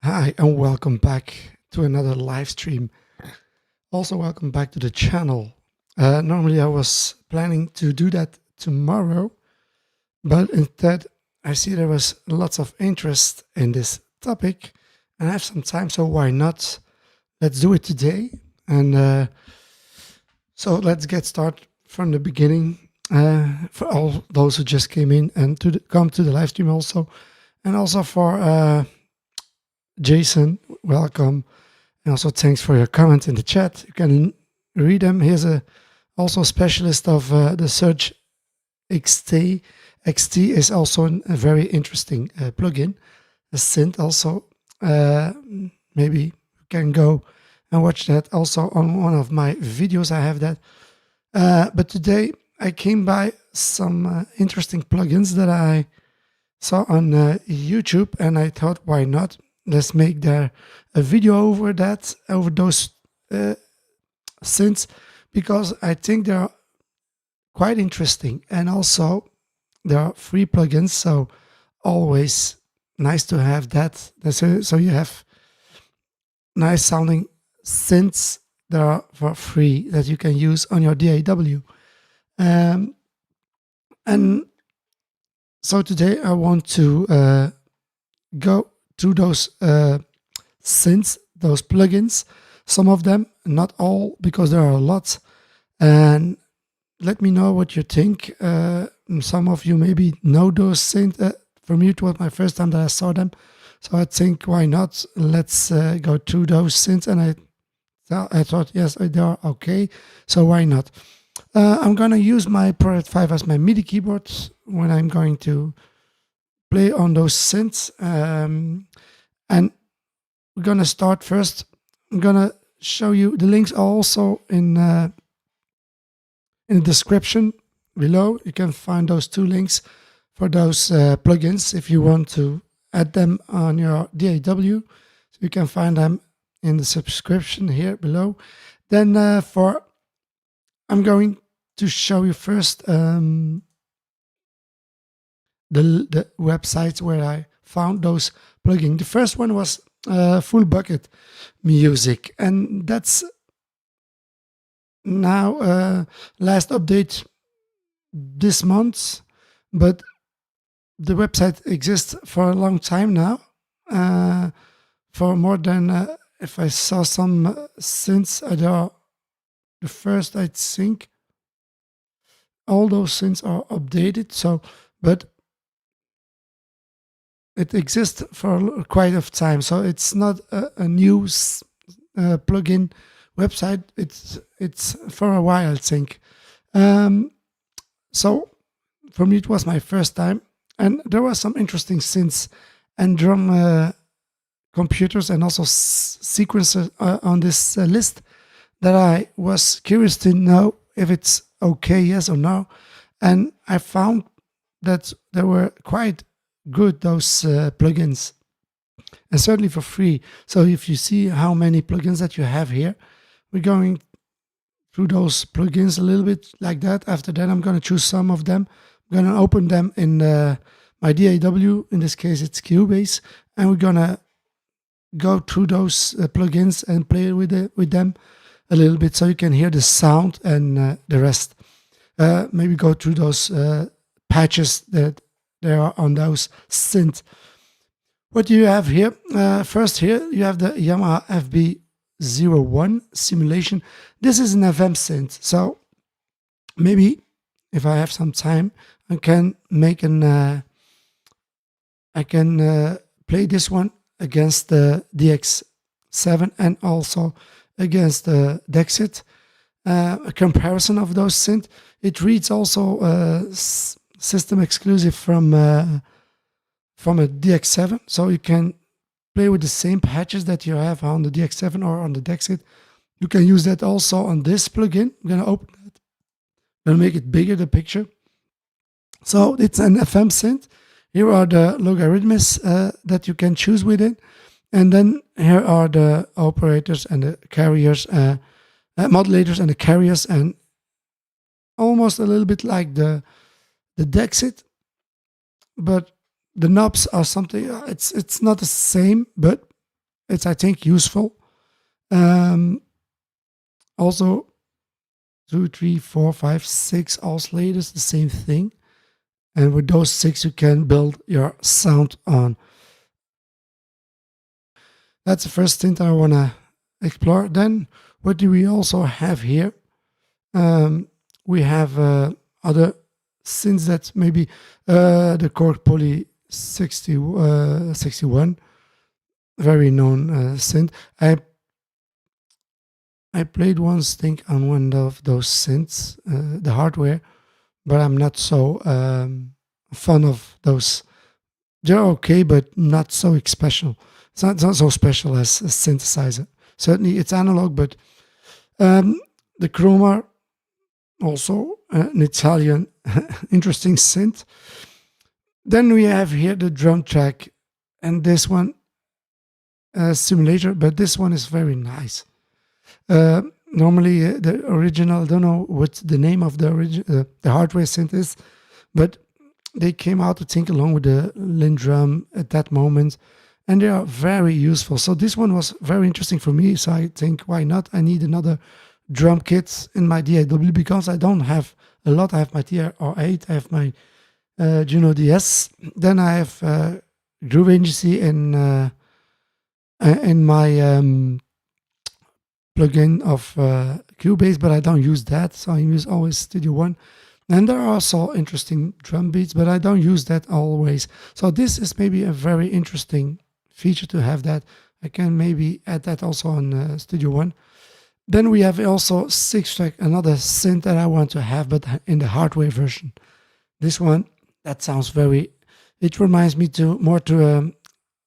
Hi, and welcome back to another live stream. Also, welcome back to the channel. Normally, I was planning to do that tomorrow, but instead, I see there was lots of interest in this topic, and I have some time, so why not? Let's do it today. And so let's get started from the beginning. For all those who just came in and come to the live stream also, and also for Jason, welcome. And also thanks for your comments in the chat. You can read them. Here's also a specialist of the Search XT. XT is also a very interesting plugin. A synth also. Maybe you can go and watch that also on one of my videos. I have that. But today I came by some interesting plugins that I saw on YouTube, and I thought, why not? Let's make a video over those synths, because I think they're quite interesting, and also there are free plugins, so always nice to have that. So you have nice sounding synths that are for free that you can use on your DAW. And so today I want to go through those synths, those plugins, some of them, not all, because there are a lot. And let me know what you think. Some of you maybe know those synths. For me, it was my first time that I saw them. So I think, why not? Let's go through those synths. And I thought, yes, they are okay. So why not? I'm going to use my Pro 5 as my MIDI keyboard when I'm going to play on those synths. And we're going to start first. I'm going to show you the links are also in the description below. You can find those two links for those plugins if you want to add them on your DAW. So you can find them in the subscription here below. Then I'm going to show you first the websites where I found those plugins. The first one was Full Bucket Music, and that's now last update this month, but the website exists for a long time now, for more than if I saw some since the first, I think all those synths are updated. So, but it exists for quite a time, so it's not a new plugin website. It's for a while, I think. So for me, it was my first time, and there were some interesting synths and drum computers and also sequencers on this list that I was curious to know if it's okay, yes or no. And I found that there were quite good, those plugins, and certainly for free. So if you see how many plugins that you have here, we're going through those plugins a little bit like that. After that, I'm going to choose some of them. I'm going to open them in my DAW. In this case, it's Cubase, and we're going to go through those plugins and play with them a little bit, so you can hear the sound and the rest. Maybe go through those patches that there are on those synths. What do you have here? First here, you have the Yamaha FB01 simulation. This is an FM synth. So maybe if I have some time, I can make I can play this one against the DX7 and also against the Dexit. A comparison of those synths. It reads also system exclusive from a DX7, so you can play with the same patches that you have on the DX7 or on the Dexit. You can use that also on this plugin. I'm gonna open that. I'm gonna make it bigger, the picture. So it's an FM synth. Here are the logarithms that you can choose with it, and then here are the operators and the carriers, modulators and the carriers, and almost a little bit like the Dexit, but the knobs are something. It's not the same, but it's I think useful. Also 2, 3, 4, 5, 6 oscillators, the same thing. And with those 6, you can build your sound on. That's the first thing that I want to explore. Then, what do we also have here? We have other synths that maybe the Korg Poly 61, very known synth. I played once, think, on one of those synths, the hardware, but I'm not so fond of those. They're okay, but not so special. It's not so special as a synthesizer. Certainly, it's analog, but the Chroma, also an Italian interesting synth. Then we have here the drum track, and this one simulator, but this one is very nice. Normally, the original, I don't know what the name of the hardware synth is, but they came out, I think, along with the Lindrum at that moment, and they are very useful. So this one was very interesting for me. So I think, why not? I need another drum kit in my DAW because I don't have a lot. I have my TR-8, I have my Juno DS, then I have Groove Agency in my plugin of Cubase, but I don't use that. So I use always Studio One. And there are also interesting drum beats, but I don't use that always. So this is maybe a very interesting feature to have that. I can maybe add that also on Studio One. Then we have also 6-track, another synth that I want to have, but in the hardware version. This one, that sounds very, it reminds me more to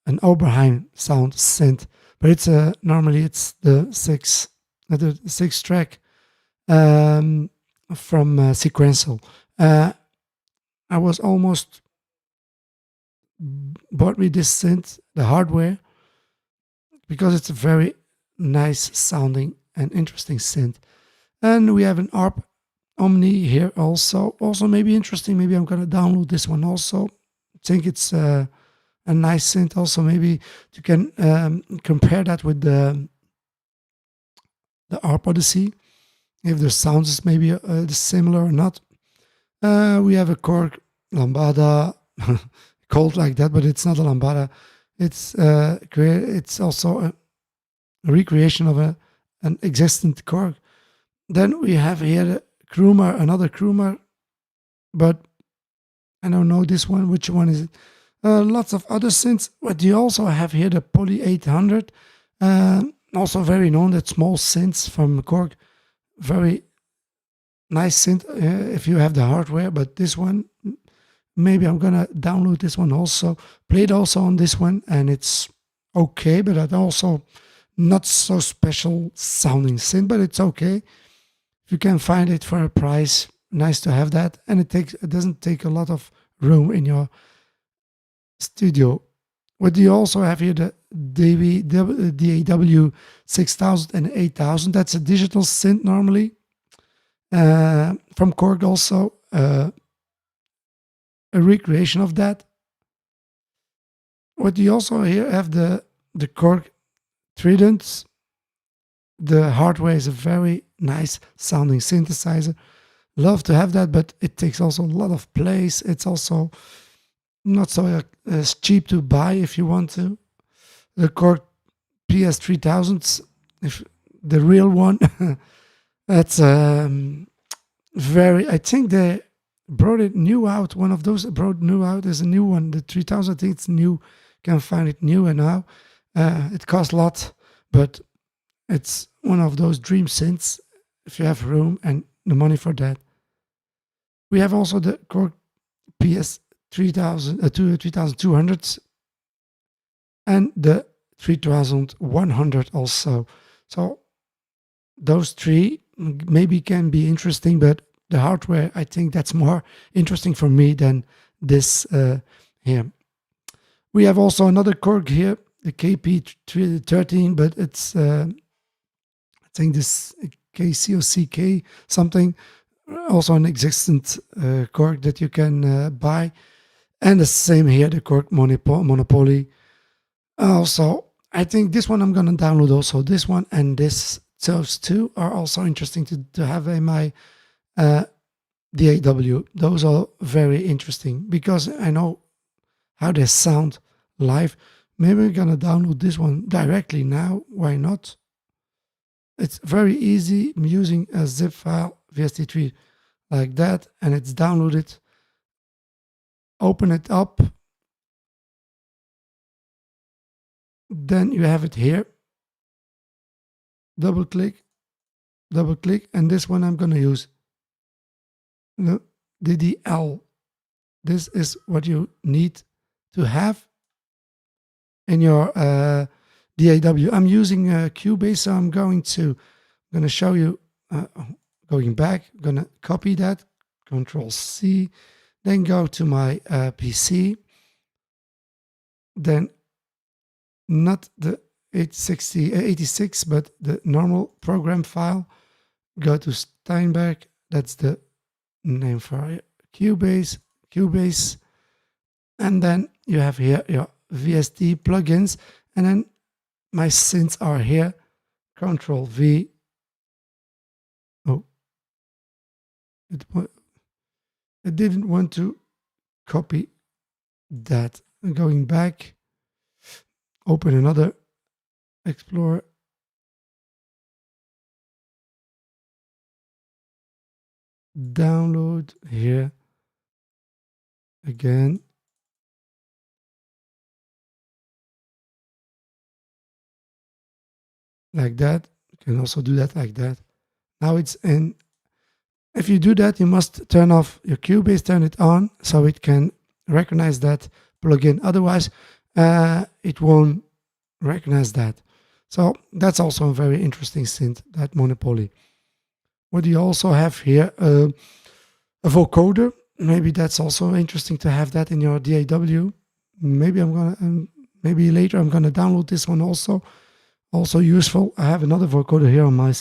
an Oberheim sound synth, but it's normally it's the 6-track from Sequential. I was almost bought me this synth, the hardware, because it's a very nice sounding and interesting synth. And we have an ARP Omni here also maybe interesting. Maybe I'm gonna download this one also. I think it's a nice synth also. Maybe you can compare that with the ARP Odyssey, if the sounds is maybe similar or not. We have a Korg Lambada, called like that, but it's not a Lambada. It's also a recreation of an existent Korg. Then we have here the Chroma, another Chroma, but I don't know this one. Which one is it? Lots of other synths. But you also have here the Poly 800, also very known. That small synths from Korg, very nice synth if you have the hardware. But this one, maybe I'm gonna download this one also. Played also on this one, and it's okay, but it also not so special sounding synth, but it's okay. If you can find it for a price, nice to have that, and it doesn't take a lot of room in your studio. What you also have here, the DAW 6000 and 8000. That's a digital synth normally from Korg also. A recreation of that. What you also here have the Korg Tridents. The hardware is a very nice sounding synthesizer. Love to have that, but it takes also a lot of place. It's also not so as cheap to buy if you want to. The Korg PS3000s, if the real one, that's very. I think they brought it new out. One of those brought new out. There's a new one. The 3000, I think it's new. Can find it new and now. It costs a lot, but it's one of those dream synths if you have room and the money for that. We have also the Korg PS 3200s and the 3100 also. So those three maybe can be interesting, but the hardware, I think that's more interesting for me than this here. We have also another Korg here, the KP13, but it's I think this KCOCK something, also an existent Korg that you can buy. And the same here, the Korg Monopoly. Also, I think this one I'm gonna download also. This one and those two are also interesting to have in my DAW. Those are very interesting because I know how they sound live. Maybe we're gonna download this one directly now. Why not? It's very easy. I'm using a zip file, VST3, like that, and it's downloaded. Open it up. Then you have it here. Double click, and this one I'm gonna use. The DDL. This is what you need to have in your DAW. I'm using Cubase, so I'm going to show you going back. I'm gonna copy that, Control C, then go to my PC. Then not the 86, but the normal program file. Go to Steinberg. That's the name for Cubase. And then you have here your VST plugins, and then my synths are here. Control V. Oh, it didn't want to copy that. Going back, open another Explorer. Download here again. Like that. You can also do that like that. Now it's in. If you do that, you must turn off your Cubase, turn it on so it can recognize that plugin. Otherwise, it won't recognize that. So that's also a very interesting synth, that Monopoly. What do you also have here? A vocoder. Maybe that's also interesting to have that in your DAW. Maybe maybe later I'm gonna download this one also. Also useful. I have another vocoder here on my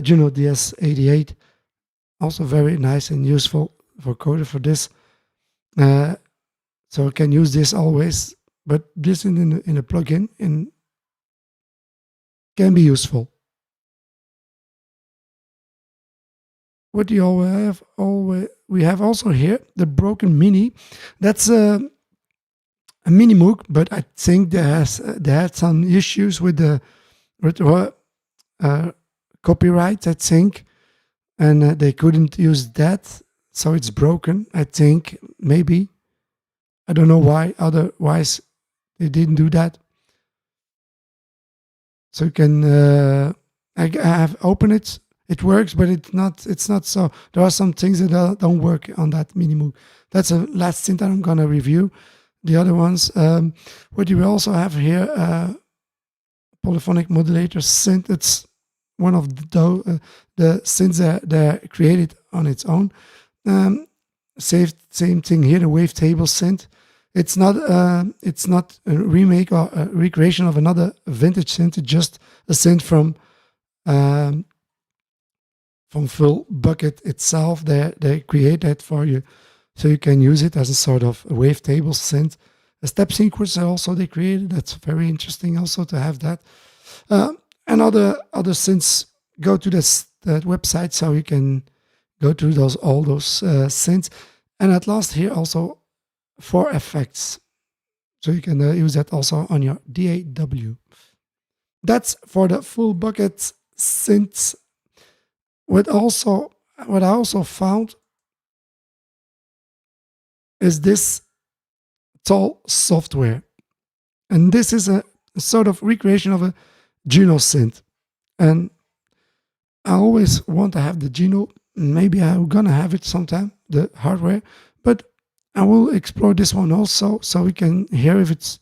Juno DS88. Also very nice and useful vocoder for this. So I can use this always, but this in a plugin can be useful. What do you have? We have also here the Broken Mini. That's a mini Moog, but I think they had some issues with the copyright, I think, and they couldn't use that, so it's broken. I think maybe, I don't know why. Otherwise, they didn't do that. So you can I have opened it. It works, but it's not so. There are some things that don't work on that mini Moog. That's the last synth that I'm gonna review. The other ones, what you also have here, polyphonic modulator synth. It's one of the synths that created on its own. Same thing here, the wavetable synth. It's not a remake or a recreation of another vintage synth. It's just a synth from Full Bucket itself. They create that for you, so you can use it as a sort of wavetable synth. A step sequencer also they created. That's very interesting also to have that. And other synths, go to that website so you can go through all those synths. And at last here also 4 effects, so you can use that also on your DAW. That's for the Full Bucket synths. What I also found is this Tall software, and this is a sort of recreation of a Juno synth. And I always want to have the Juno. Maybe I'm gonna have it sometime, the hardware, but I will explore this one also, so we can hear if it's,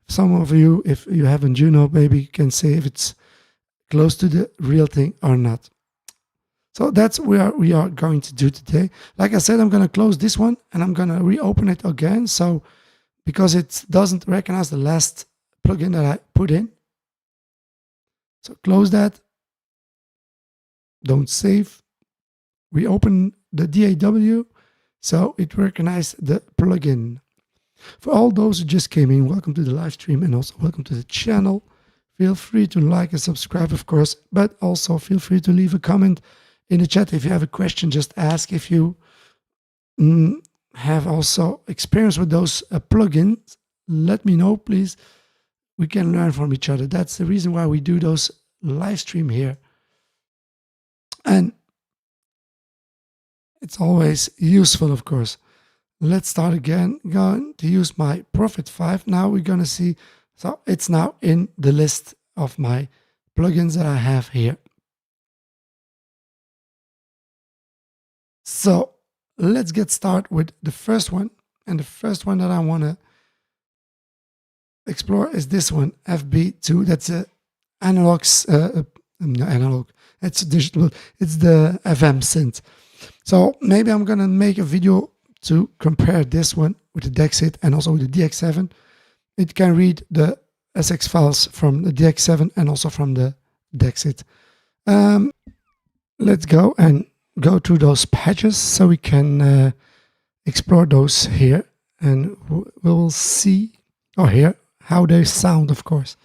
some of you, if you have a Juno, maybe you can say if it's close to the real thing or not. So that's what we are going to do today. Like I said, I'm going to close this one and I'm going to reopen it again. So because it doesn't recognize the last plugin that I put in. So close that. Don't save. Reopen the DAW so it recognizes the plugin. For all those who just came in, welcome to the live stream and also welcome to the channel. Feel free to like and subscribe, of course, but also feel free to leave a comment in the chat. If you have a question, just ask. If you have also experience with those plugins, let me know, please. We can learn from each other. That's the reason why we do those live stream here. And it's always useful, of course. Let's start again. Going to use my Prophet 5. Now we're going to see. So it's now in the list of my plugins that I have here. So let's get started with the first one. And the first one that I want to explore is this one, FB2. That's a analog, it's digital, it's the FM synth. So maybe I'm going to make a video to compare this one with the Dexit and also with the DX7. It can read the SX files from the DX7 and also from the Dexit. Let's go and go through those patches so we can explore those here, and we will see or hear how they sound, of course.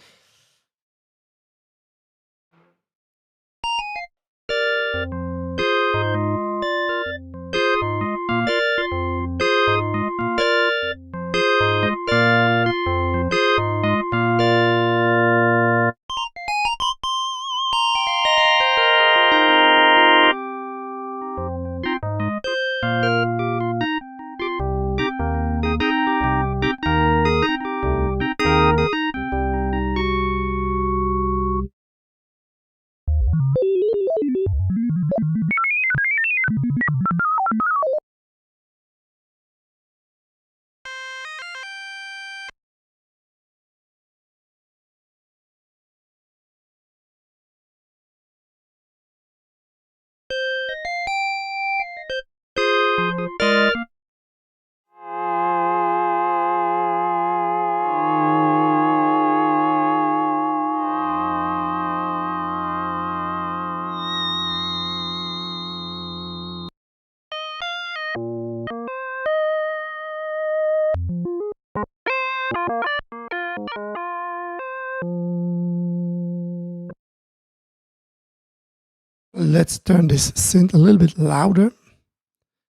Let's turn this synth a little bit louder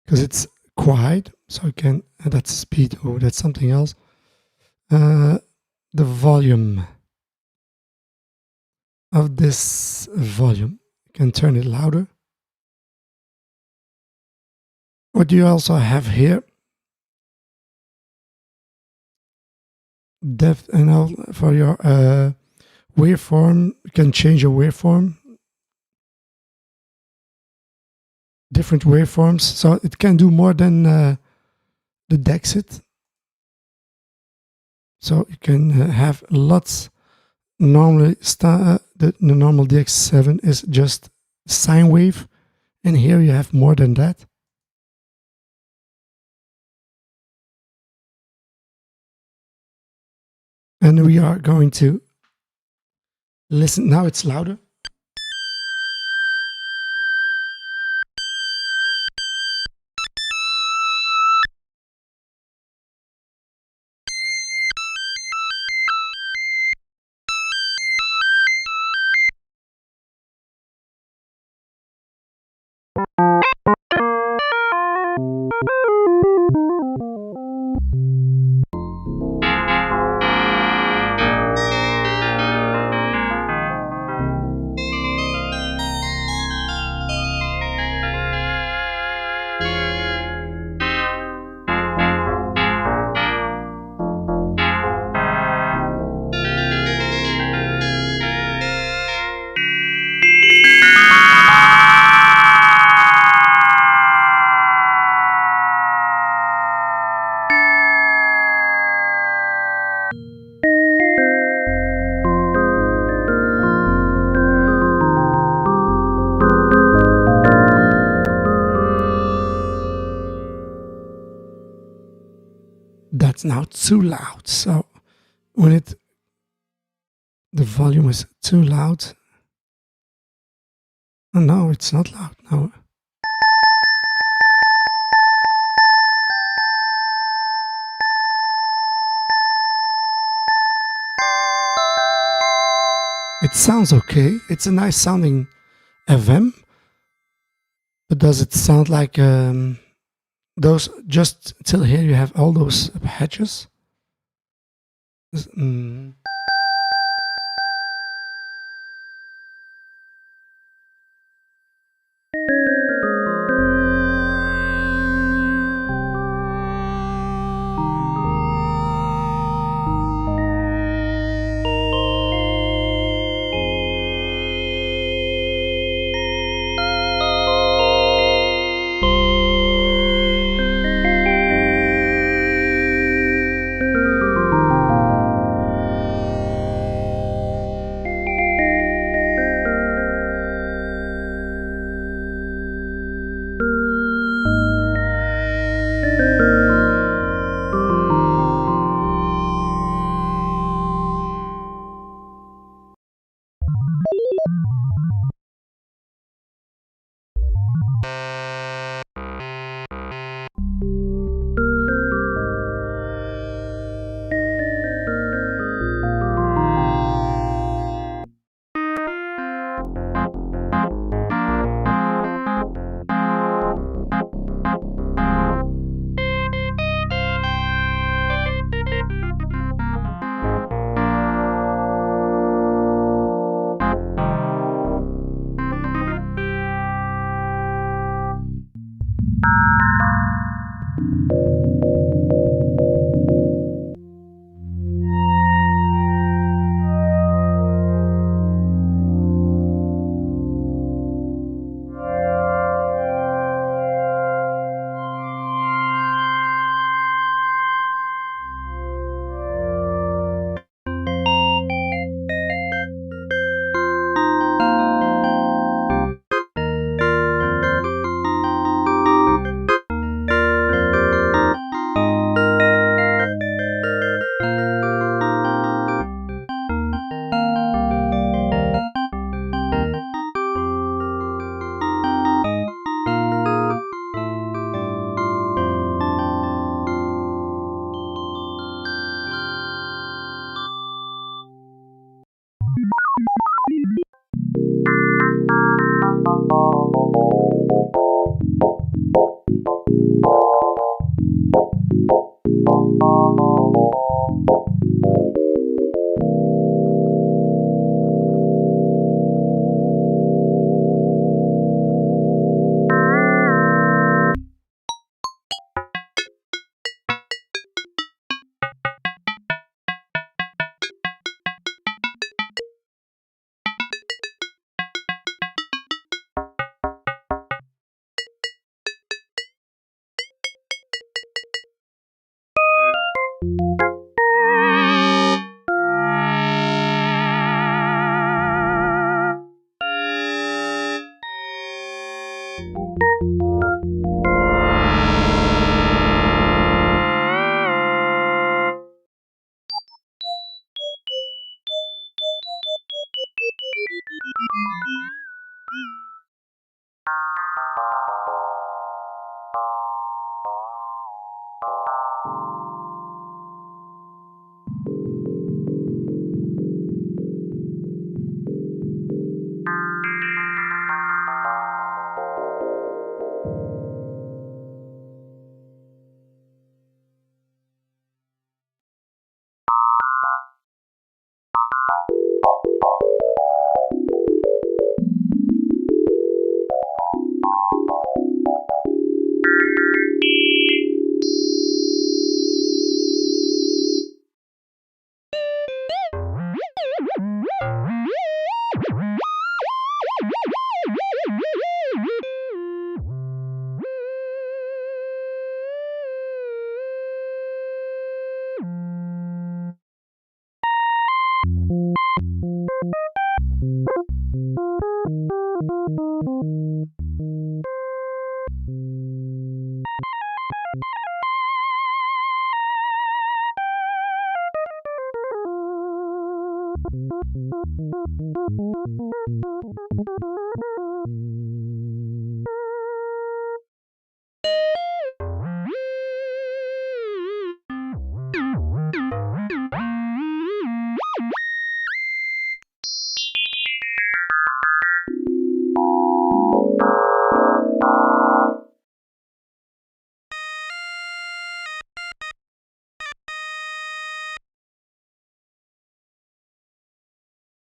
because it's quiet. So I can, that's speed. Oh, that's something else. The volume of this volume, you can turn it louder. What do you also have here? Depth, and all for your waveform. You can change your waveform. Different waveforms, so it can do more than the Dexit. So you can have lots. Normally, the normal DX7 is just sine wave, and here you have more than that. And we are going to listen. Now it's louder. That's now too loud. So when the volume is too loud. Oh, no, it's not loud. No. It sounds okay. It's a nice sounding FM, but does it sound like those? Just till here, you have all those patches. Mm.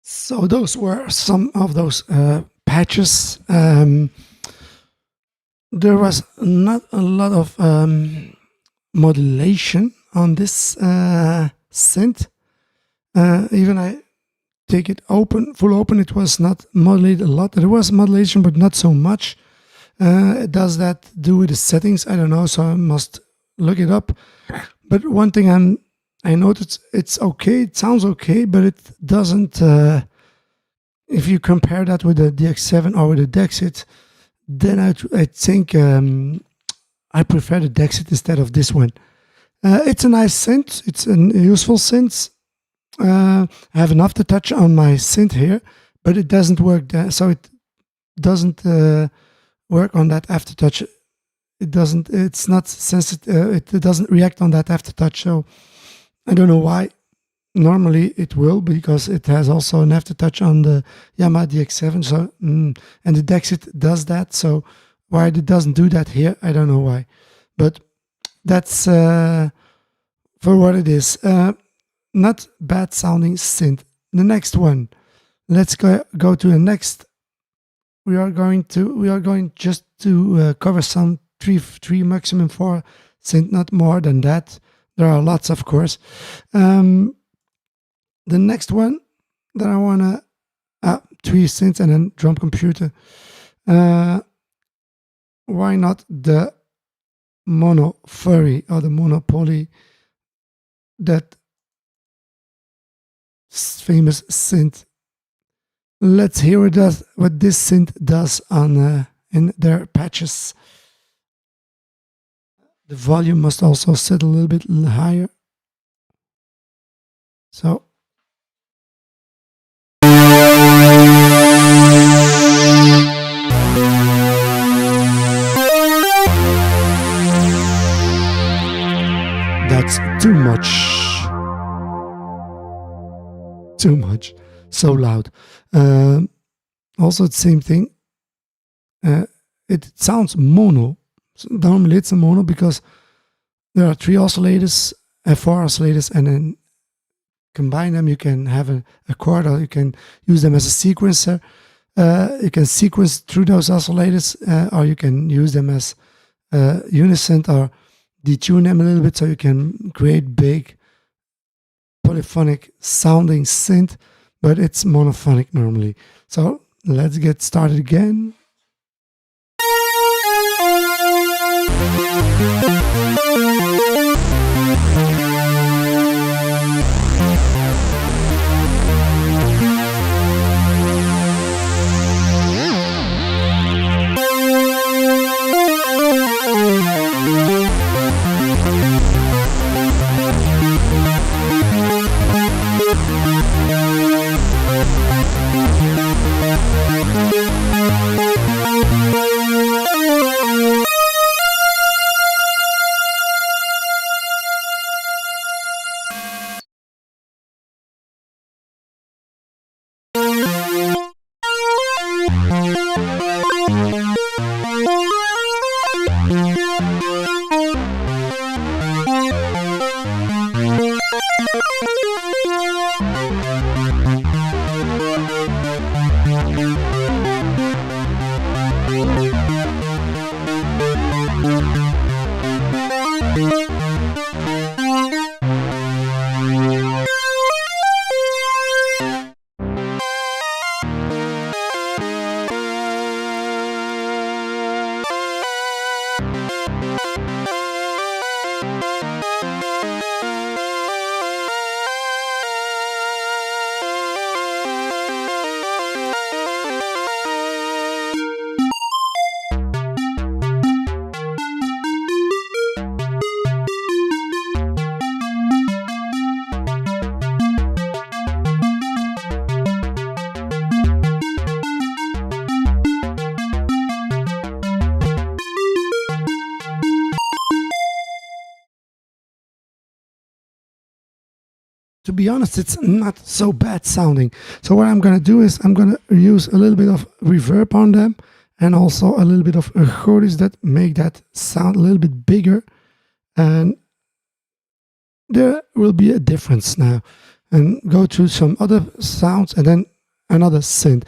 So those were some of those patches. There was not a lot of modulation on this synth. Even I take it open, full open, it was not modulated a lot. There was modulation, but not so much. Does that do with the settings? I don't know, so I must look it up. But one thing I noticed, it's okay, it sounds okay, but it doesn't. If you compare that with the DX7 or with the Dexit, then I think I prefer the Dexit instead of this one. It's a nice synth. It's a useful synth. I have an aftertouch on my synth here, but it doesn't work there, so it doesn't work on that aftertouch. It doesn't. It's not sensitive. It doesn't react on that aftertouch. So I don't know why. Normally it will, because it has also an aftertouch on the Yamaha DX7. So and the Dexit does that. So why it doesn't do that here, I don't know why. But that's for what it is. Not bad sounding synth. The next one. Let's go to the next. We are going just to cover some 3 maximum 4 synth, not more than that. There are lots, of course. The next one that I wanna 3 synths and then drum computer. Why not the mono furry or the monopoly, that famous synth? Let's hear what this synth does on in their patches. The volume must also sit a little bit higher. So that's too much. Too much. So loud. Also the same thing. It sounds mono. So normally it's a mono because there are 3 oscillators, 4 oscillators, and then combine them. You can have a chord, or you can use them as a sequencer. You can sequence through those oscillators, or you can use them as unison, or detune them a little bit, so you can create big polyphonic sounding synth, but it's monophonic normally. So let's get started again. To be honest, it's not so bad sounding. So what I'm going to do is I'm going to use a little bit of reverb on them, and also a little bit of ergodis that make that sound a little bit bigger. And there will be a difference now. And go to some other sounds, and then another synth.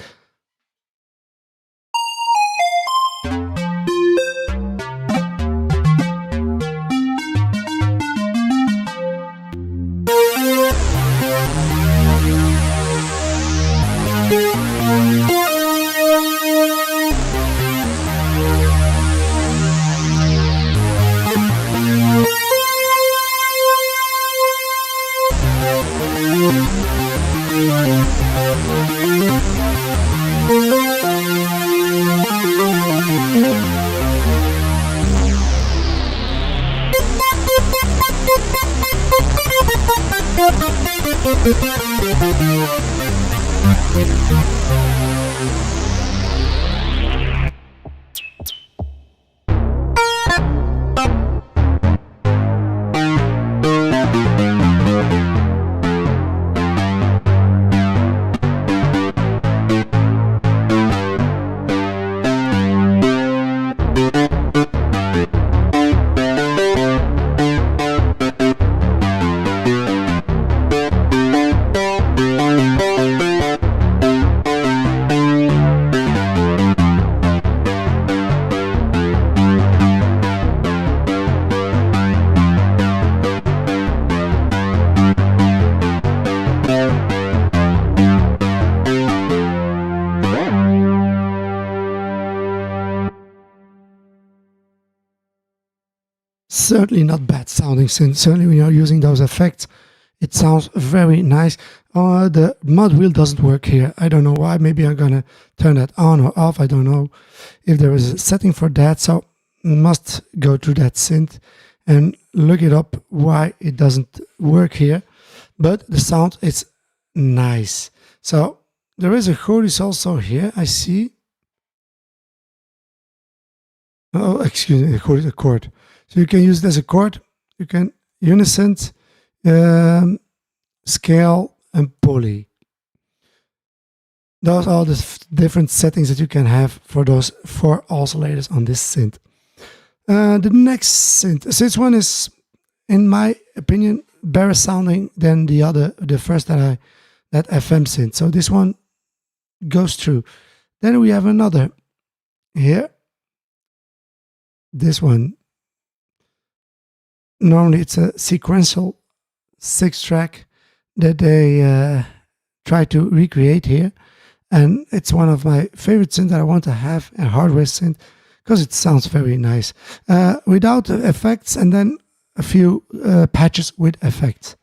Certainly not bad sounding synth. Certainly when you're using those effects, it sounds very nice. The mod wheel doesn't work here. I don't know why. Maybe I'm gonna turn that on or off. I don't know if there is a setting for that. So must go to that synth and look it up why it doesn't work here. But the sound is nice. So there is a chorus also here, I see. Oh, excuse me, a chord. So you can use it as a chord. You can unison, scale, and poly. Those are the different settings that you can have for those 4 oscillators on this synth. The next synth, this one is, in my opinion, better sounding than the first that FM synth. So this one goes through. Then we have another here. This one. Normally it's a sequential 6-track that they try to recreate here, and it's one of my favorite synths that I want to have, a hardware synth, because it sounds very nice without effects, and then a few patches with effects.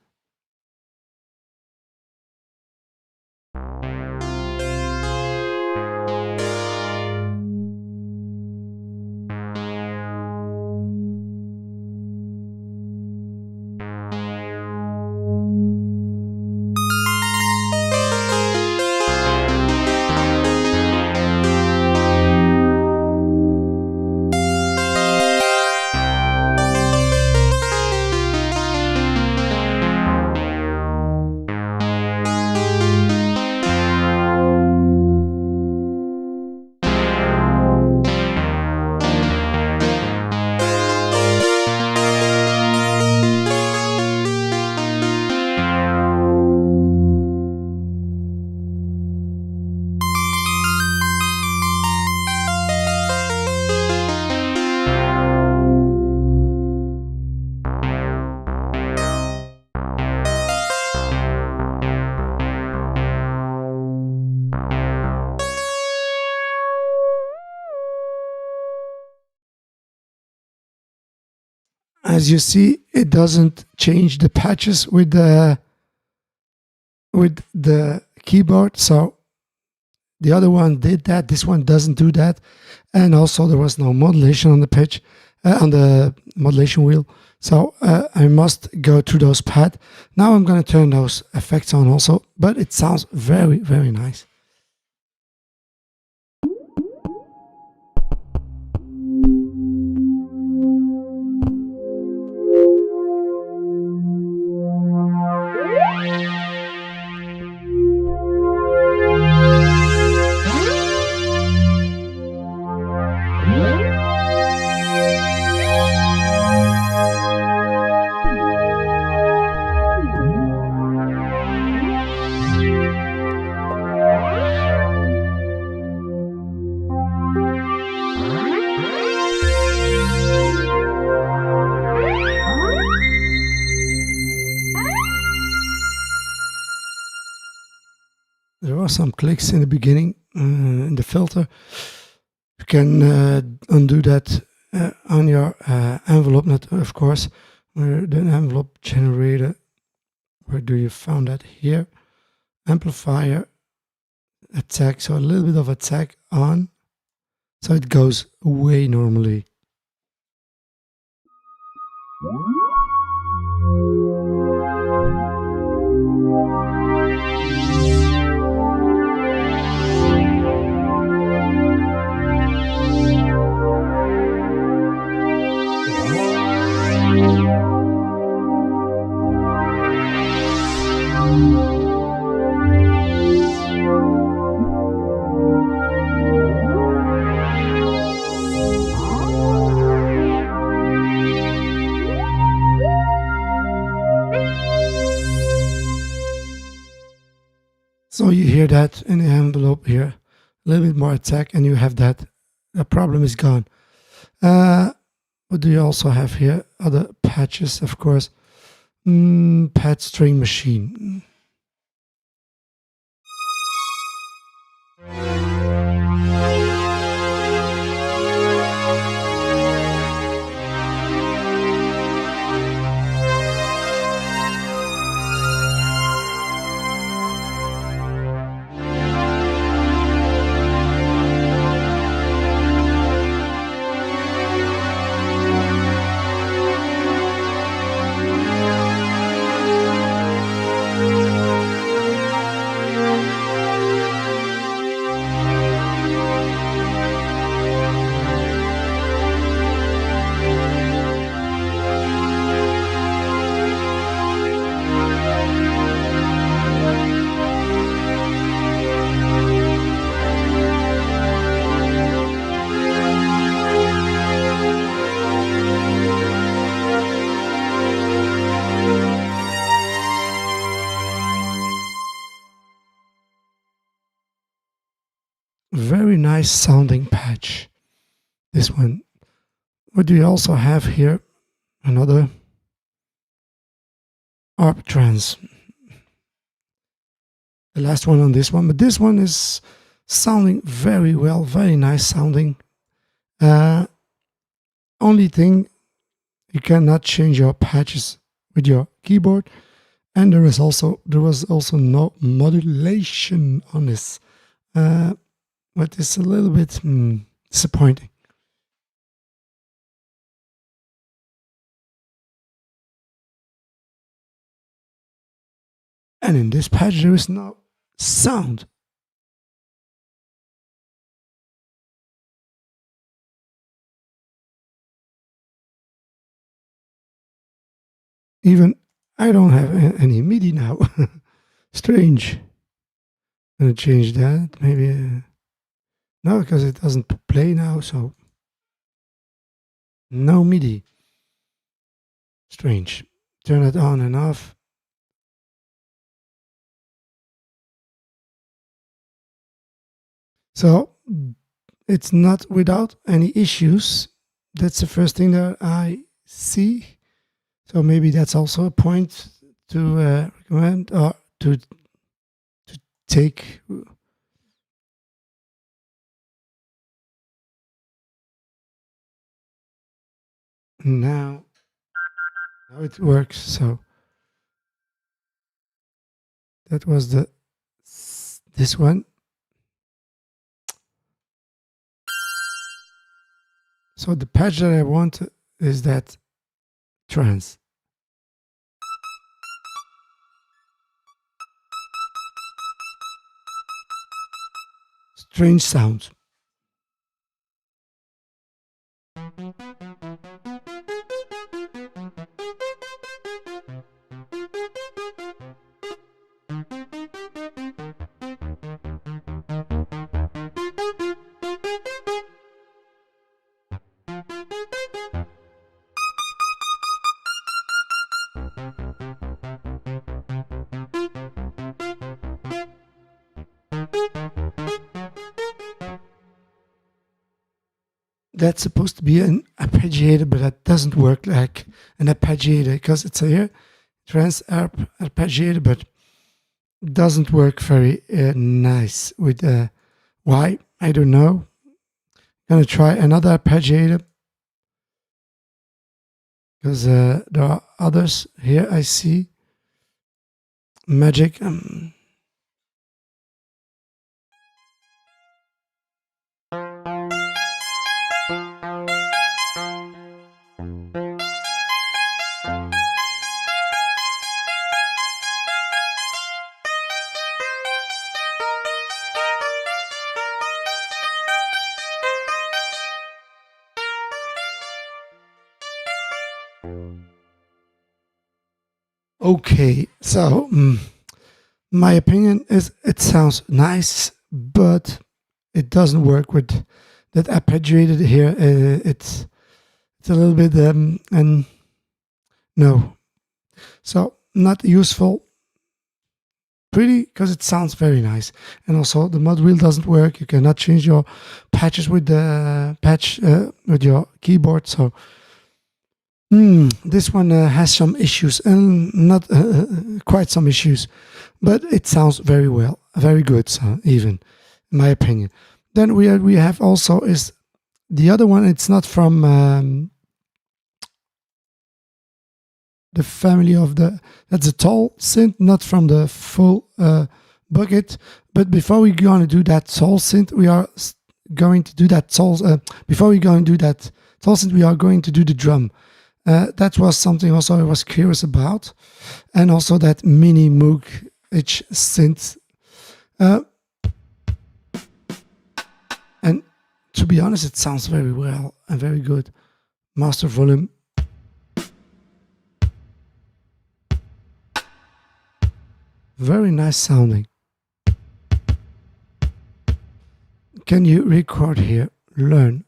As you see, it doesn't change the patches with the keyboard. So the other one did that. This one doesn't do that. And also there was no modulation on the pitch, on the modulation wheel. So I must go through those pads. Now I'm going to turn those effects on also, but it sounds very, very nice. There are some clicks in the beginning in the filter. You can undo that on your envelope, not of course, where the envelope generator. Where do you found that? Here, amplifier, attack. So a little bit of attack on, so it goes away normally. So you hear that in the envelope here, a little bit more attack, and you have that. The problem is gone. What do you also have here? Other patches, of course. Pad string machine. Very nice sounding patch. This one. What do you also have here? Another ARP trans. The last one on this one, but this one is sounding very well, very nice sounding. Only thing, you cannot change your patches with your keyboard, and there was also no modulation on this. But it's a little bit disappointing. And in this patch there is no sound. Even I don't have any MIDI now. Strange. I'm gonna change that. Maybe no, because it doesn't play now, so no MIDI. Strange. Turn it on and off. So it's not without any issues. That's the first thing that I see. So maybe that's also a point to recommend or to take. Now it works. So that was this one. So the patch that I want is that trance. Strange sound. That's supposed to be an arpeggiator, but that doesn't work like an arpeggiator because it's a trans arpeggiator, but doesn't work very nice with why, I don't know. Gonna try another arpeggiator because there are others here. I see magic. Okay, so my opinion is it sounds nice, but it doesn't work with that arpeggiated here. It's a little bit and no, so not useful. Pretty because it sounds very nice, and also the mod wheel doesn't work. You cannot change your patches with the patch with your keyboard. So this one has some issues, and not quite some issues, but it sounds very well, very good. So even, in my opinion. Then we have also is the other one. It's not from the family of that's a tall synth, not from the full bucket. But before we're going to do that tall synth, we are going to do that tall. Before we're going to do that tall synth, we are going to do the drum. That was something also I was curious about, and also that mini Moog H synth. And to be honest, it sounds very well and very good. Master volume. Very nice sounding. Can you record here? Learn.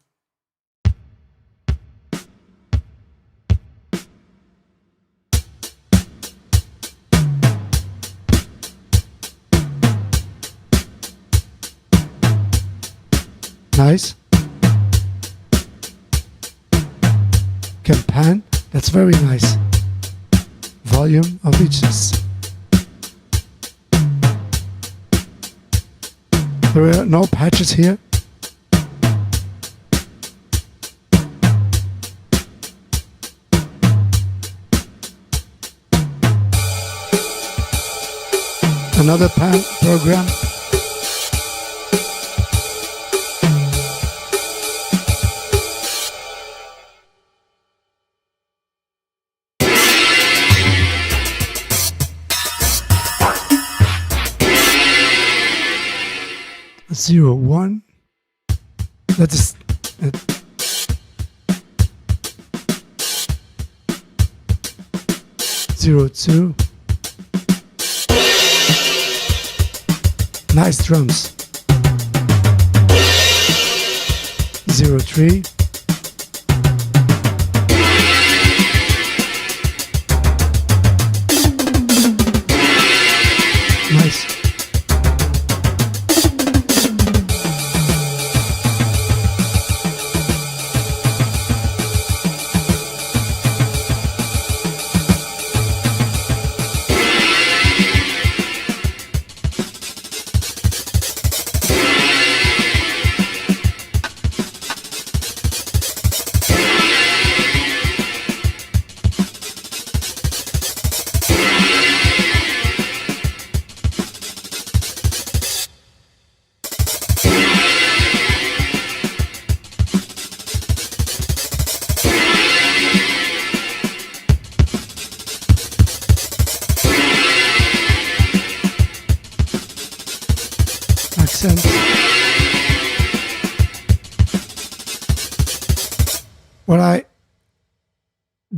Nice. Can pan. That's very nice. Volume of each. There are no patches here. Another pan program. Zero one. That is zero two. Nice drums. 03. Nice. Accent. What I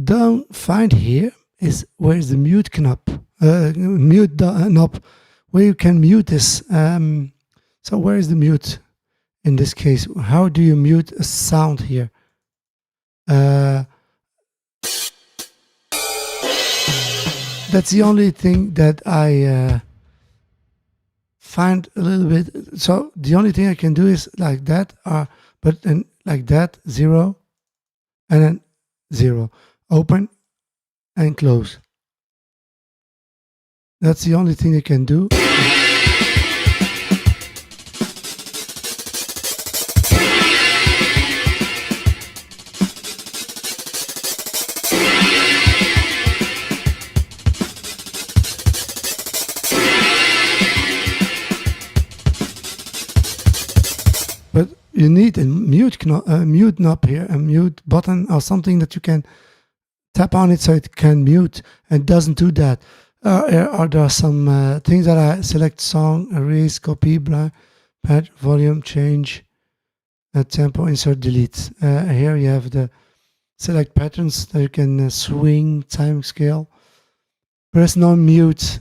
don't find here is where's the mute knob, knob, where you can mute this. So where is the mute in this case? How do you mute a sound here? That's the only thing that I find a little bit. So the only thing I can do is like that, but then like that, 0, and then 0. Open and close. That's the only thing you can do. But you need a mute knob here, a mute button or something that you can tap on it so it can mute, and doesn't do that. Are there some things that I select: song, erase, copy, blah, pad, volume, change, tempo, insert, delete. Here you have the select patterns that you can swing, time scale. Press no mute,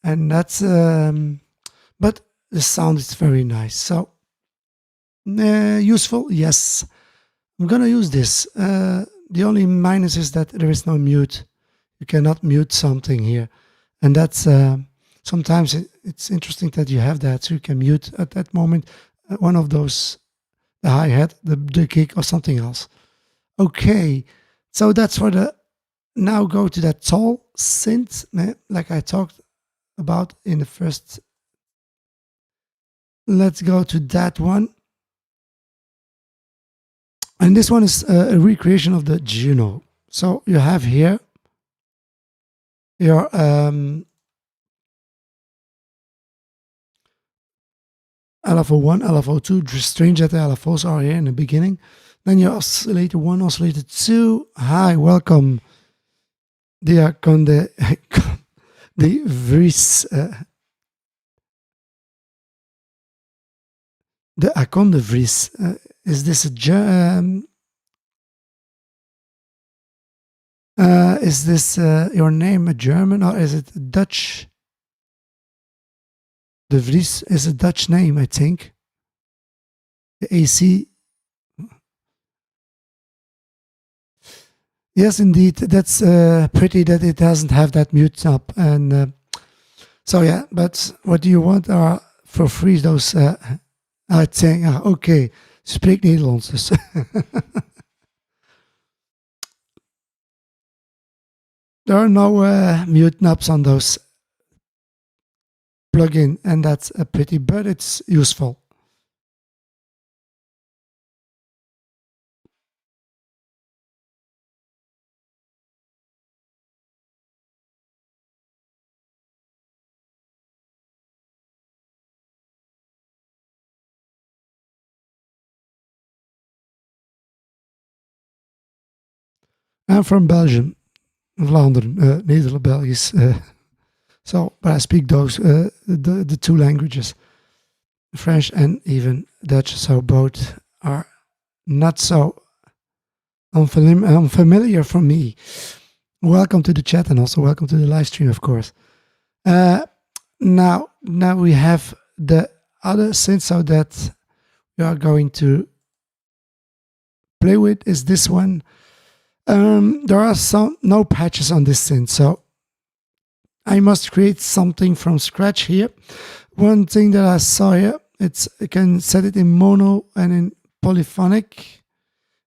and that's but the sound is very nice. So useful, yes. I'm gonna use this. The only minus is that there is no mute. You cannot mute something here, and that's sometimes it's interesting that you have that, so you can mute at that moment one of those, the hi-hat, the kick, or something else. Okay, so that's for the. Now go to that tall synth, like I talked about in the first. Let's go to that one. And this one is a recreation of the Juno. So you have here your LFO1, LFO2, strange that the LFOs are here in the beginning. Then your oscillator 1, oscillator 2. Hi, welcome. The Vries. The Akonde Vries. Is this a is this your name a German, or is it Dutch? De Vries is a Dutch name, I think. The AC. Yes, indeed. That's pretty that it doesn't have that mute knob. And so, yeah, but what do you want are for free those... het zijn, oké, spreek Nederlands dus. There are no mute knobs on those plugin, and that's a pity, but it's useful. I'm from Belgium, Vlaanderen, Nederlands-Belgisch. So, but I speak those the two languages, French and even Dutch. So both are not so unfamiliar for me. Welcome to the chat, and also welcome to the live stream, of course. Now we have the other synth, so that we are going to play with is this one. There are no patches on this synth, so I must create something from scratch here. One thing that I saw here, I can set it in mono and in polyphonic,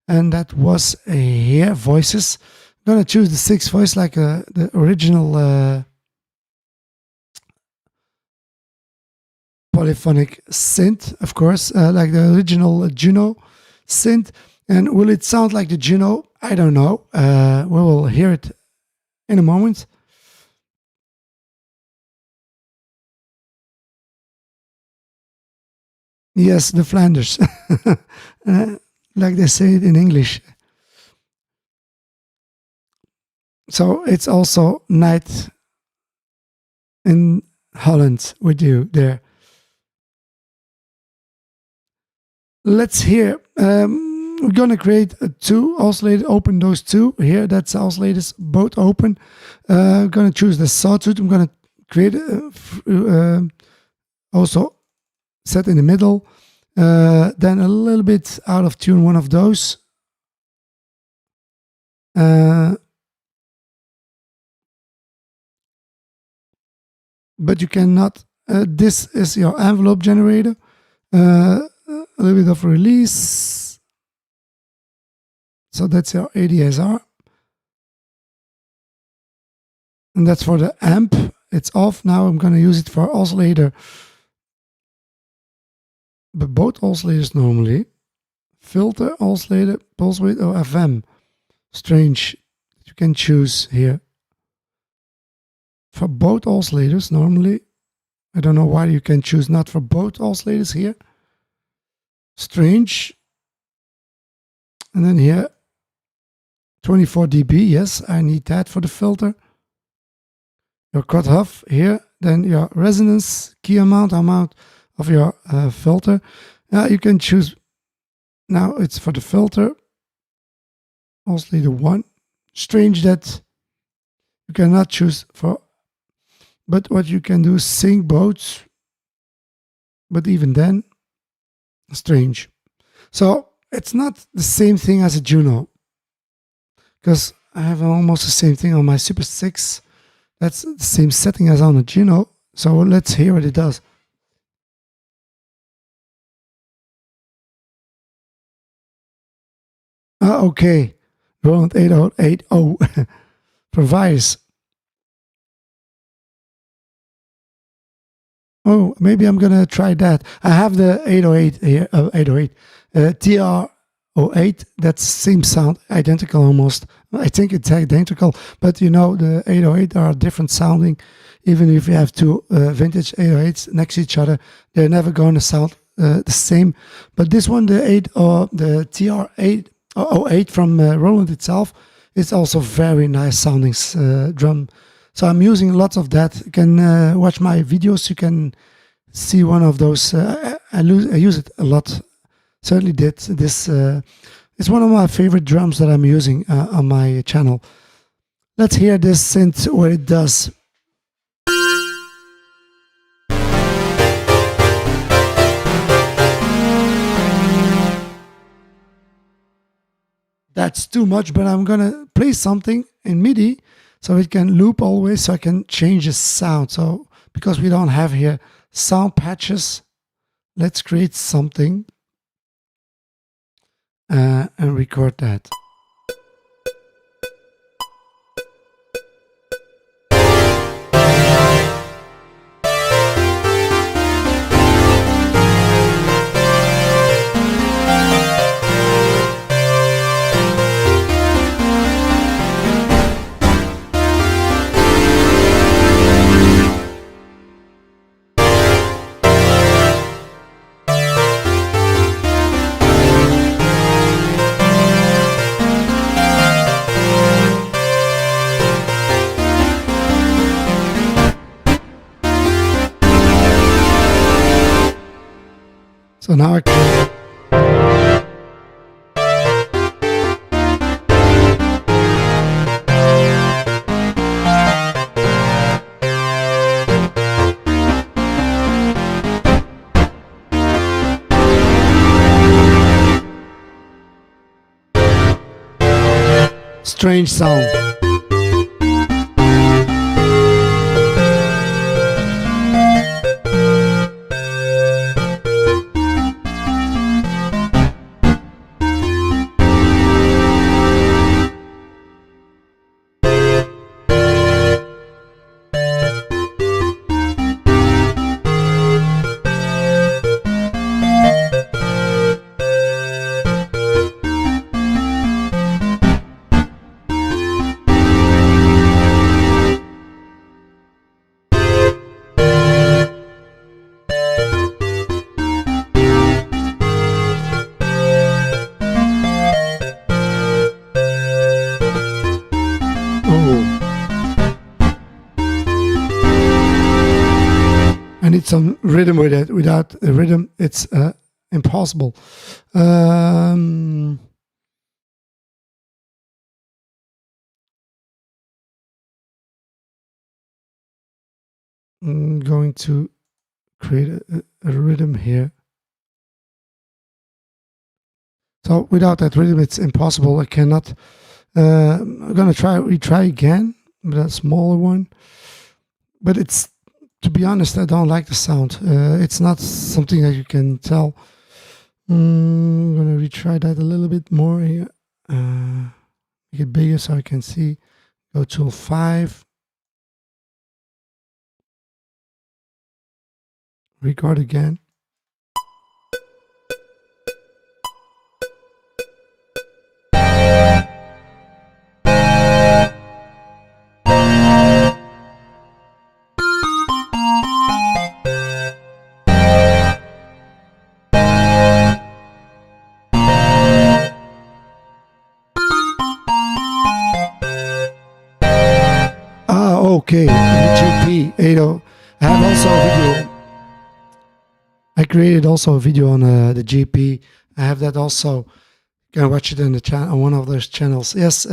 and that was here, voices. I'm gonna choose the 6th voice, like the original polyphonic synth, of course, like the original Juno synth. And will it sound like the Juno? I don't know. We will hear it in a moment. Yes, the Flanders, like they say it in English. So it's also night in Holland with you there. Let's hear. We're going to create 2 oscillators, open those 2 here. That's oscillators, both open. I'm going to choose the sawtooth. I'm going to create also set in the middle. Then a little bit out of tune, one of those. But you cannot. This is your envelope generator. A little bit of release. So that's your ADSR. And that's for the amp. it's off now. I'm going to use it for oscillator, but both oscillators normally. Filter, oscillator, pulse width, or FM. Strange. You can choose here. For both oscillators normally. I don't know why you can choose not for both oscillators here. Strange. And then here, 24 dB. Yes, I need that for the filter. Your cutoff here. Then your resonance, key amount of your filter. Now you can choose. Now it's for the filter. Oscillator 1. Strange that you cannot choose for. But what you can do is sync both. But even then, strange. So it's not the same thing as a Juno. Because I have almost the same thing on my Super 6. That's the same setting as on a Juno. So let's hear what it does. Okay. Roland 8080 provides. Oh, maybe I'm gonna try that. I have the 808 here, 808, TR08. That's same sound, identical almost. I think it's identical, but you know the 808 are different sounding. Even if you have two vintage 808s next to each other, they're never going to sound the same. But this one, the TR808 from Roland itself, is also very nice sounding drum. So I'm using lots of that. You can watch my videos. You can see one of those. I use it a lot. Certainly did. This it's one of my favorite drums that I'm using on my channel. Let's hear this synth, what it does. That's too much, but I'm gonna play something in MIDI so it can loop always, so I can change the sound. So because we don't have here sound patches, let's create something and record that. So now I can. Strange sound. I need some rhythm with it. Without a rhythm, it's impossible. I'm going to create a rhythm here. So without that rhythm, it's impossible. I cannot. I'm gonna retry again with a smaller one. But it's, to be honest, I don't like the sound. It's not something that you can tell. I'm gonna retry that a little bit more here. Make it bigger so I can see. Go to 5. Record again. Okay, GP 80. I have also a video. I created also a video on the GP. I have that also. You can watch it in the channel on one of those channels. Yes,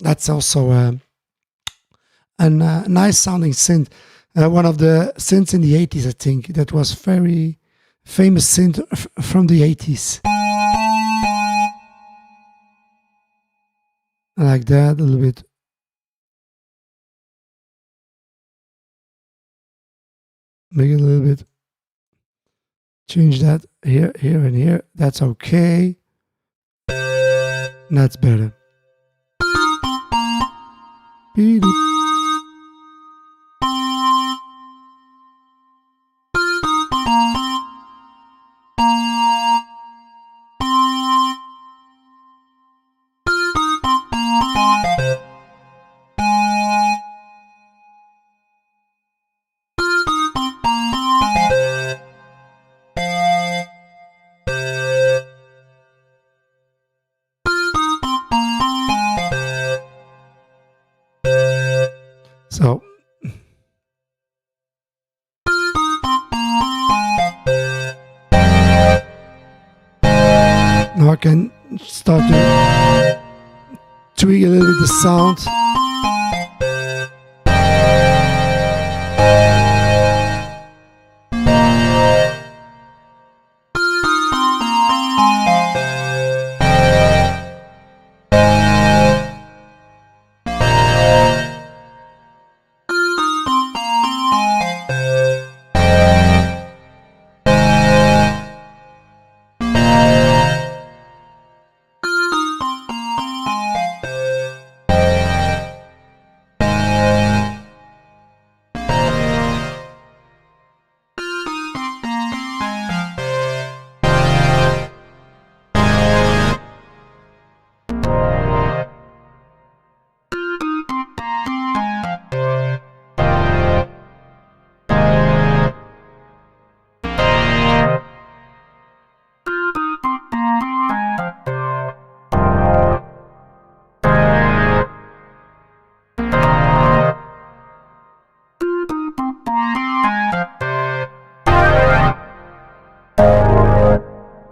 that's also a nice sounding synth. One of the synths in the 80s, I think. That was very famous synth from the 80s. I like that a little bit. Make it a little bit. Change that here, and here. That's okay. That's better. Beep. So now I can start to tweak a little bit the sound.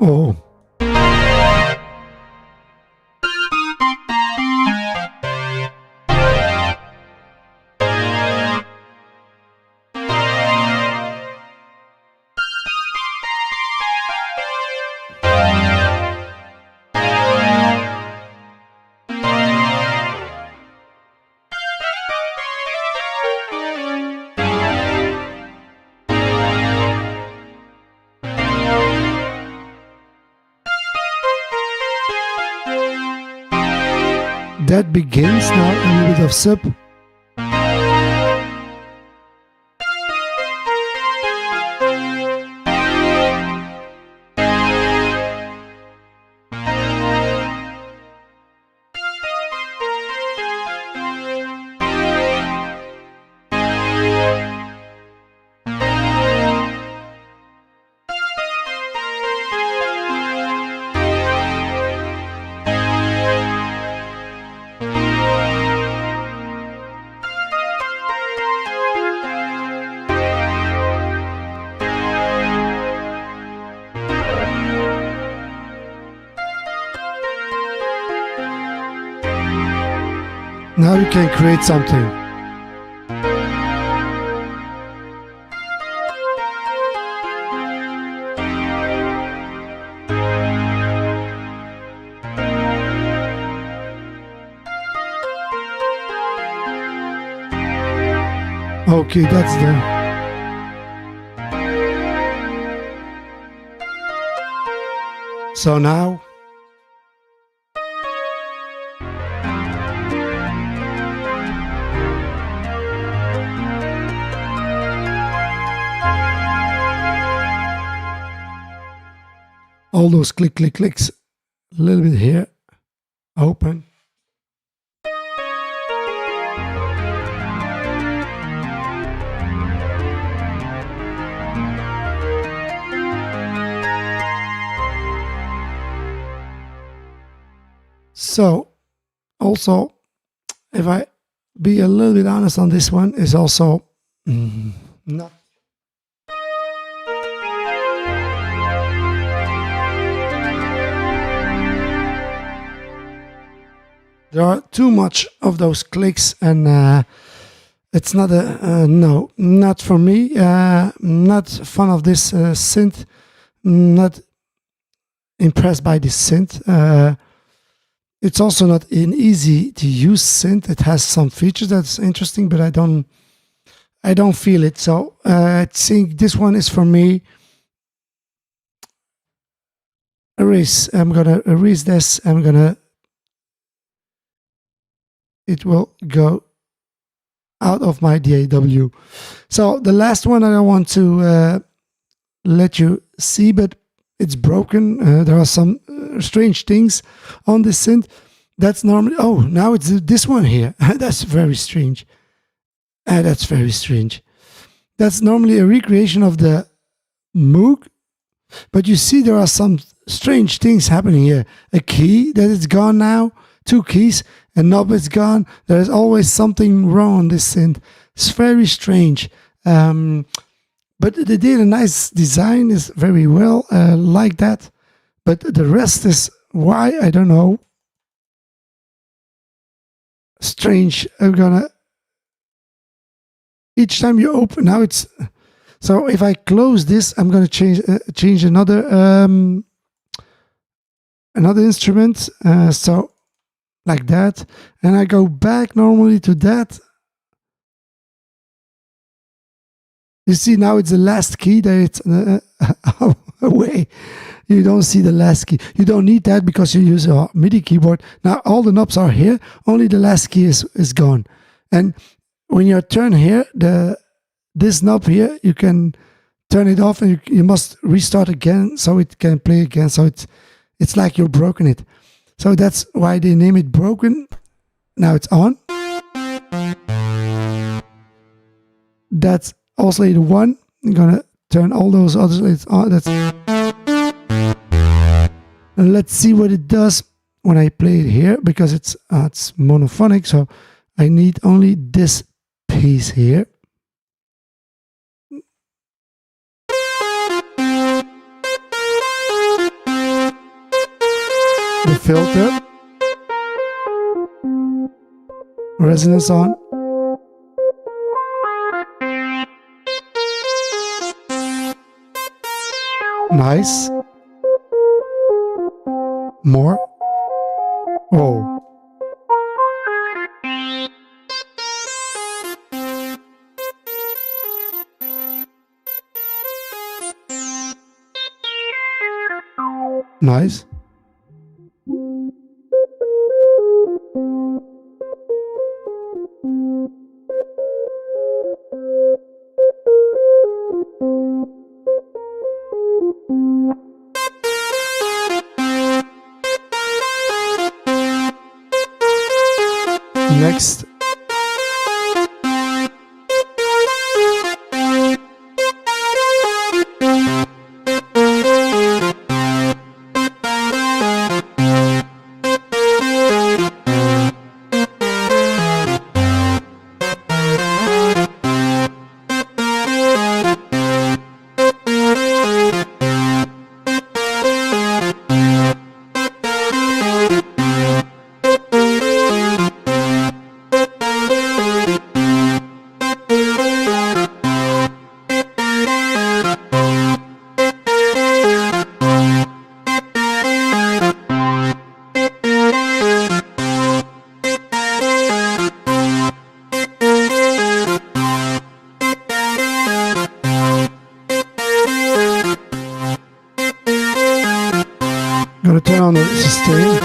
Oh. That begins now a little bit of sub. Now you can create something. Okay, that's there. So now all those clicks. A little bit here. Open. So, also, if I be a little bit honest on this one, is also not. There are too much of those clicks, and it's not no, not for me. Not fun of this synth. Not impressed by this synth. It's also not an easy to use synth. It has some features that's interesting, but I don't feel it. So I think this one is for me. Erase. I'm gonna erase this. It will go out of my DAW. So the last one I want to let you see, but it's broken. There are some strange things on this synth. That's normally, oh, now it's this one here. That's very strange. That's very strange. That's normally a recreation of the Moog, but you see there are some strange things happening here. A key that is gone now, 2 keys, a knob is gone. There is always something wrong on this synth. It's very strange. But they did a nice design, is very well like that. But the rest is, why, I don't know. Strange. I'm gonna, each time you open, now it's, so if I close this, I'm gonna change another instrument. So like that, and I go back normally to that. You see now it's the last key that it's away. You don't see the last key. You don't need that because you use a MIDI keyboard. Now all the knobs are here. Only the last key is gone. And when you turn here, this knob here, you can turn it off, and you must restart again so it can play again. So it's like you're broken it. So that's why they name it broken. Now it's on. That's oscillator 1. I'm gonna turn all those oscillators on. That's. And let's see what it does when I play it here, because it's monophonic. So I need only this piece here. The filter, resonance on, nice, more, oh, nice. Next, gonna turn on the sustain.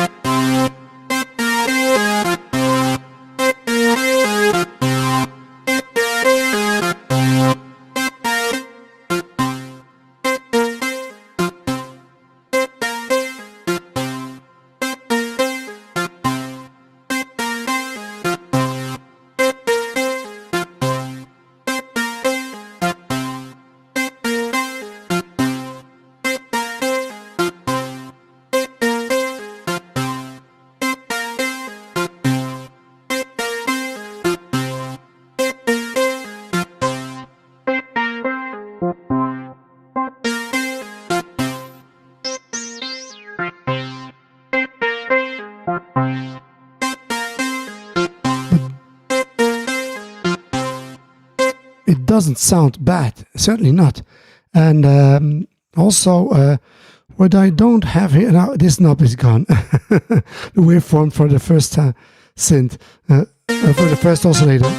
doesn't sound bad, certainly not. And also, what I don't have here now, this knob is gone. The waveform for the first synth, for the first oscillator.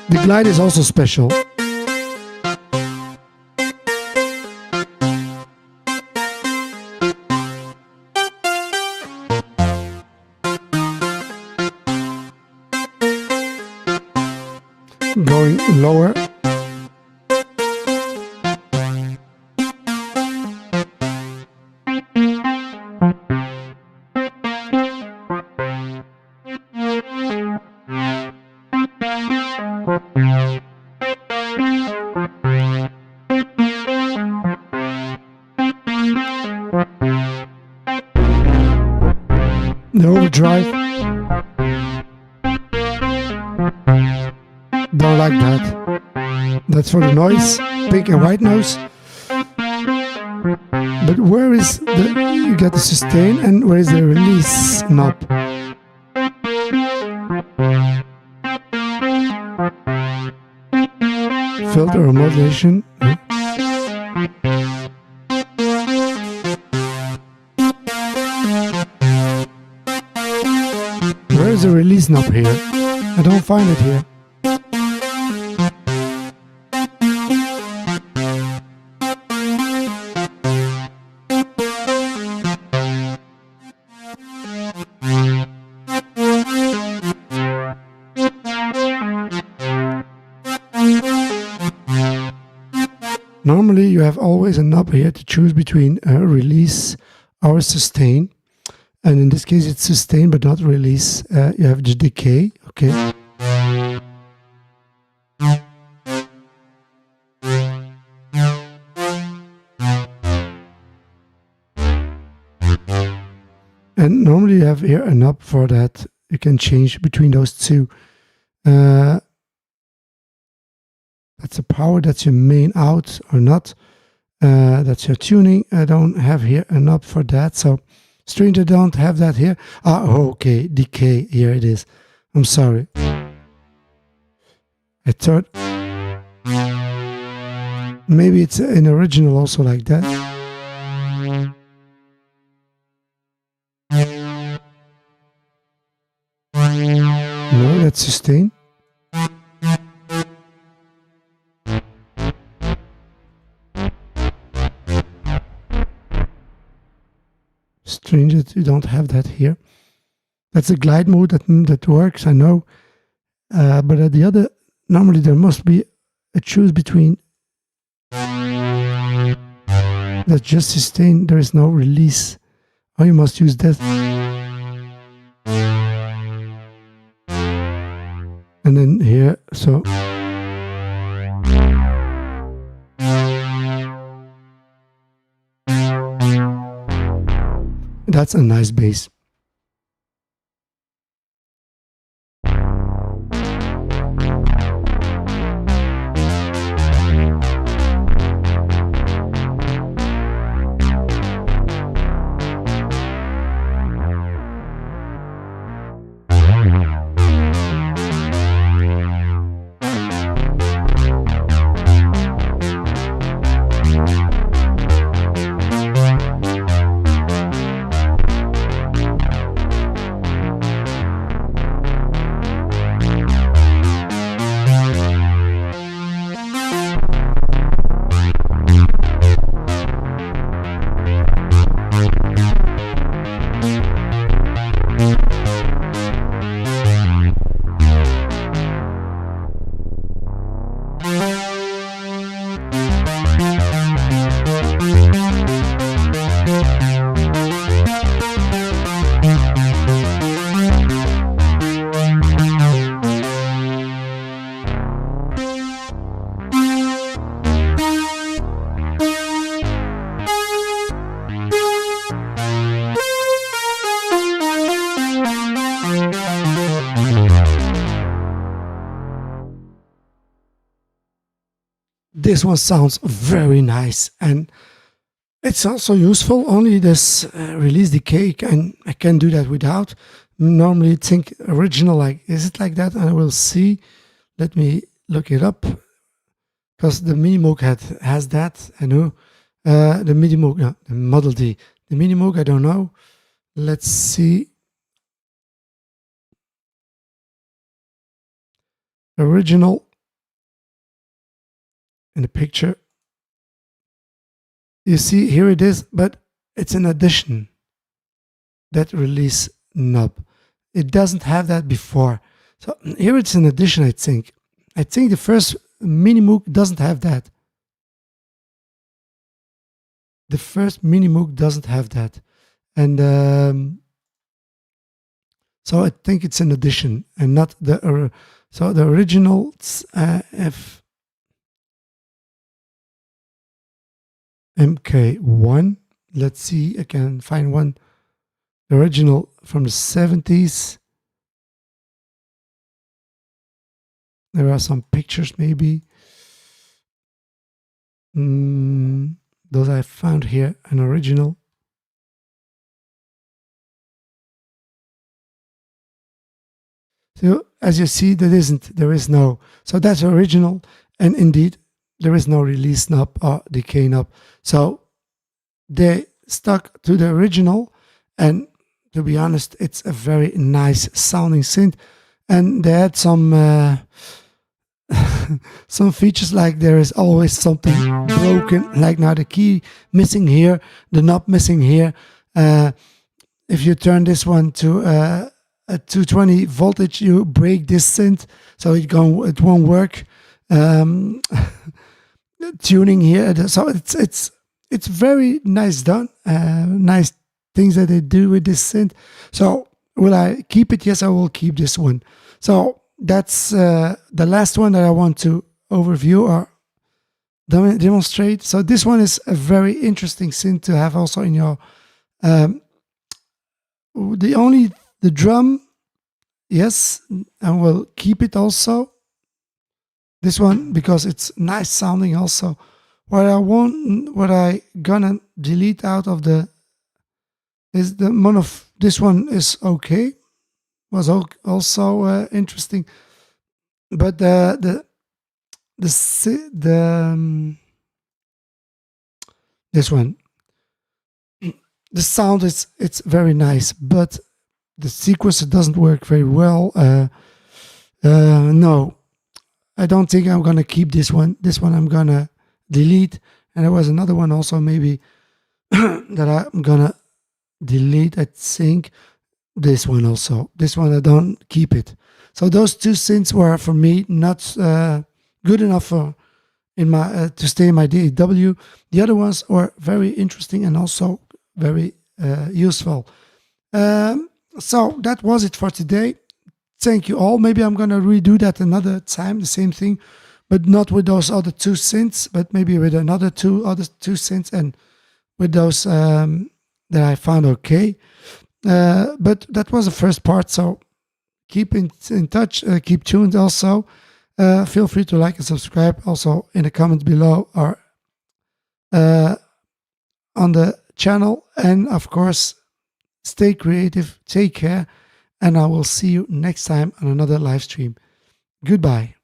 The glide is also special. Going lower. The overdrive. Don't like that. That's for the noise, pink and white noise. But where is the, you get the sustain, and where is the release knob? Filter or modulation. Where is the release knob here? I don't find it here. Normally you have always a knob here to choose between release or sustain, and in this case it's sustain but not release. You have the decay, okay. And normally you have here a knob for that. You can change between those two. That's a power, that's your main out or not. That's your tuning. I don't have here a knob for that. So strange I don't have that here. Ah, okay, decay, here it is. I'm sorry. I thought maybe it's in original also like that. No, that's sustain. Strange that you don't have that here. That's a glide mode that works, I know. But at the other, normally there must be a choose between. That's just sustain, there is no release. Oh, you must use that. And then here, so. That's a nice bass. This one sounds very nice, and it's also useful. Only this release decay, and I can do that without, normally think original, like, is it like that? And I will see. Let me look it up, because the Minimoog has that. I know. The Minimoog, no, the Model D. The Minimoog, I don't know. Let's see. Original in the picture. You see, here it is, but it's an addition. That release knob. It doesn't have that before. So here it's an addition, I think. I think the first Minimoog doesn't have that. The first Minimoog doesn't have that. And so I think it's an addition and not the... so the original MK1. Let's see, I can find one. The original from the 70s. There are some pictures, maybe. Those I found here, an original. So as you see, there is no. So that's original, and indeed, there is no release knob or decay knob. So they stuck to the original, and to be honest, it's a very nice sounding synth. And they had some some features, like there is always something broken, like now the key missing here, the knob missing here. If you turn this one to a 220 voltage, you break this synth, so it won't work. Tuning here, so it's very nice done. Nice things that they do with this synth. So will I keep it? Yes, I will keep this one. So that's the last one that I want to overview or demonstrate. So this one is a very interesting synth to have also in your the drum. Yes, and we'll keep it also. This one, because it's nice sounding also. What I gonna delete out of is the mono. This one is okay. Was also interesting, but this one, the sound it's very nice, but the sequencer doesn't work very well. No, I don't think I'm gonna keep this one. This one I'm gonna delete. And there was another one also, maybe that I'm gonna delete. I think this one also. This one I don't keep it. So those two synths were for me not good enough for to stay in my DAW. The other ones were very interesting and also very useful. So that was it for today. Thank you all. Maybe I'm gonna redo that another time, the same thing, but not with those other two synths, but maybe with other two synths, and with those that I found okay. But that was the first part, so keep in touch, keep tuned also. Feel free to like and subscribe also in the comments below or on the channel. And of course, stay creative, take care, and I will see you next time on another live stream. Goodbye.